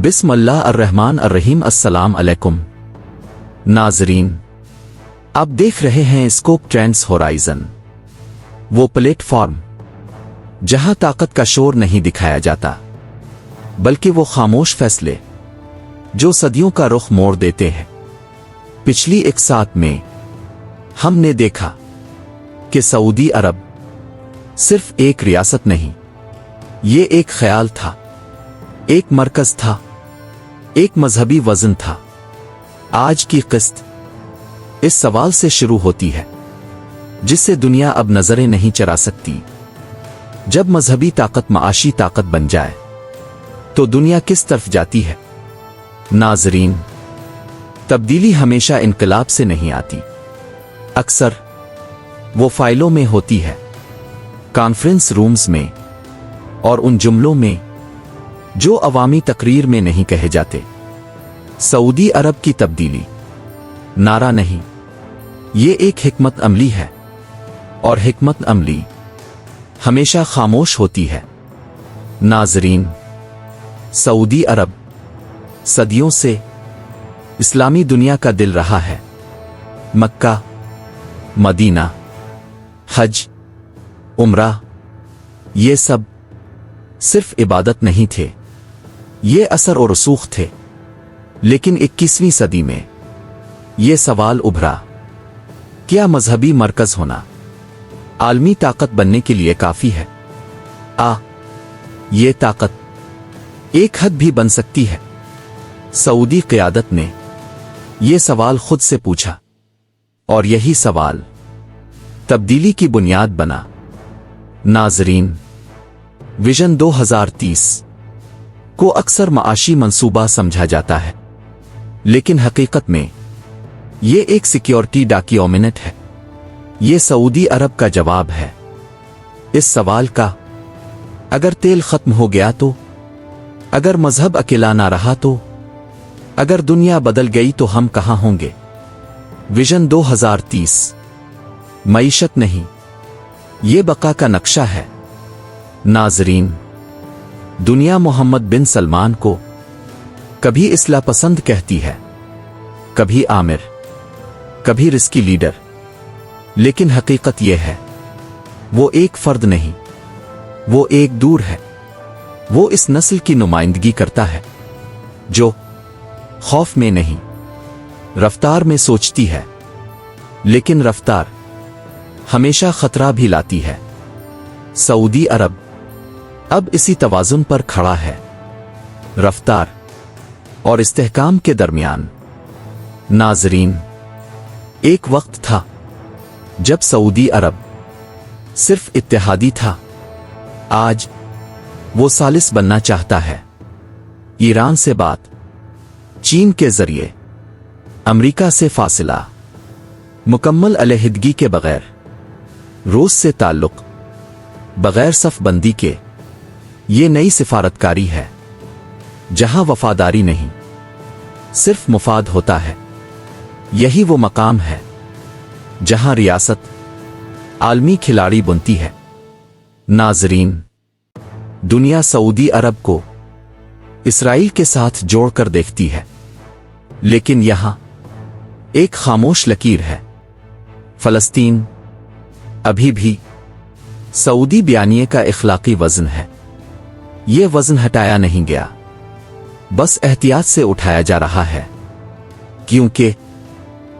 بسم اللہ الرحمن الرحیم۔ السلام علیکم ناظرین، آپ دیکھ رہے ہیں اسکوپ ٹرینڈز ہورائزن، وہ پلیٹ فارم جہاں طاقت کا شور نہیں دکھایا جاتا بلکہ وہ خاموش فیصلے جو صدیوں کا رخ موڑ دیتے ہیں۔ پچھلی ایک سال میں ہم نے دیکھا کہ سعودی عرب صرف ایک ریاست نہیں، یہ ایک خیال تھا، ایک مرکز تھا، ایک مذہبی وزن تھا۔ آج کی قسط اس سوال سے شروع ہوتی ہے جس سے دنیا اب نظریں نہیں چرا سکتی۔ جب مذہبی طاقت معاشی طاقت بن جائے تو دنیا کس طرف جاتی ہے؟ ناظرین، تبدیلی ہمیشہ انقلاب سے نہیں آتی، اکثر وہ فائلوں میں ہوتی ہے، کانفرنس رومز میں، اور ان جملوں میں جو عوامی تقریر میں نہیں کہے جاتے۔ سعودی عرب کی تبدیلی نعرہ نہیں، یہ ایک حکمت عملی ہے، اور حکمت عملی ہمیشہ خاموش ہوتی ہے۔ ناظرین، سعودی عرب صدیوں سے اسلامی دنیا کا دل رہا ہے۔ مکہ، مدینہ، حج، عمرہ، یہ سب صرف عبادت نہیں تھے، یہ اثر و رسوخ تھے۔ لیکن 21ویں صدی میں یہ سوال ابھرا، کیا مذہبی مرکز ہونا عالمی طاقت بننے کے لیے کافی ہے؟ یہ طاقت ایک حد بھی بن سکتی ہے؟ سعودی قیادت نے یہ سوال خود سے پوچھا، اور یہی سوال تبدیلی کی بنیاد بنا۔ ناظرین، ویژن 2030 کو اکثر معاشی منصوبہ سمجھا جاتا ہے، لیکن حقیقت میں یہ ایک سیکیورٹی ڈاکیومنٹ ہے۔ یہ سعودی عرب کا جواب ہے اس سوال کا، اگر تیل ختم ہو گیا تو، اگر مذہب اکیلا نہ رہا تو، اگر دنیا بدل گئی تو ہم کہاں ہوں گے؟ ویژن 2030 معیشت نہیں، یہ بقا کا نقشہ ہے۔ ناظرین، دنیا محمد بن سلمان کو کبھی اصلاح پسند کہتی ہے، کبھی عامر، کبھی رسکی لیڈر، لیکن حقیقت یہ ہے وہ ایک فرد نہیں، وہ ایک دور ہے۔ وہ اس نسل کی نمائندگی کرتا ہے جو خوف میں نہیں، رفتار میں سوچتی ہے، لیکن رفتار ہمیشہ خطرہ بھی لاتی ہے۔ سعودی عرب اب اسی توازن پر کھڑا ہے، رفتار اور استحکام کے درمیان۔ ناظرین، ایک وقت تھا جب سعودی عرب صرف اتحادی تھا، آج وہ ثالث بننا چاہتا ہے۔ ایران سے بات، چین کے ذریعے امریکہ سے فاصلہ، مکمل علیحدگی کے بغیر روس سے تعلق، بغیر صف بندی کے۔ یہ نئی سفارتکاری ہے جہاں وفاداری نہیں، صرف مفاد ہوتا ہے۔ یہی وہ مقام ہے جہاں ریاست عالمی کھلاڑی بنتی ہے۔ ناظرین، دنیا سعودی عرب کو اسرائیل کے ساتھ جوڑ کر دیکھتی ہے، لیکن یہاں ایک خاموش لکیر ہے۔ فلسطین ابھی بھی سعودی بیانیے کا اخلاقی وزن ہے۔ یہ وزن ہٹایا نہیں گیا، بس احتیاط سے اٹھایا جا رہا ہے، کیونکہ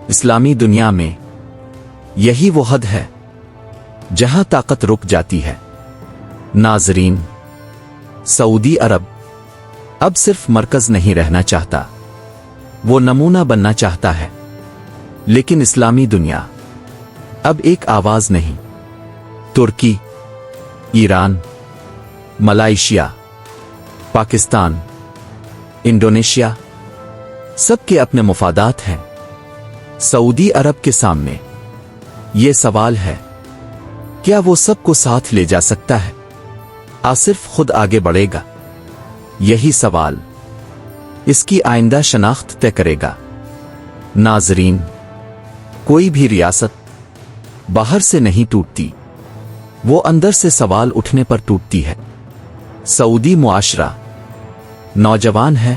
اسلامی دنیا میں یہی وہ حد ہے جہاں طاقت رک جاتی ہے۔ ناظرین، سعودی عرب اب صرف مرکز نہیں رہنا چاہتا، وہ نمونہ بننا چاہتا ہے۔ لیکن اسلامی دنیا اب ایک آواز نہیں، ترکی، ایران، ملائیشیا، پاکستان، انڈونیشیا، سب کے اپنے مفادات ہیں۔ سعودی عرب کے سامنے یہ سوال ہے، کیا وہ سب کو ساتھ لے جا سکتا ہے؟ صرف خود آگے بڑھے گا؟ یہی سوال اس کی آئندہ شناخت طے کرے گا۔ ناظرین، کوئی بھی ریاست باہر سے نہیں ٹوٹتی، وہ اندر سے سوال اٹھنے پر ٹوٹتی ہے۔ سعودی معاشرہ نوجوان ہے،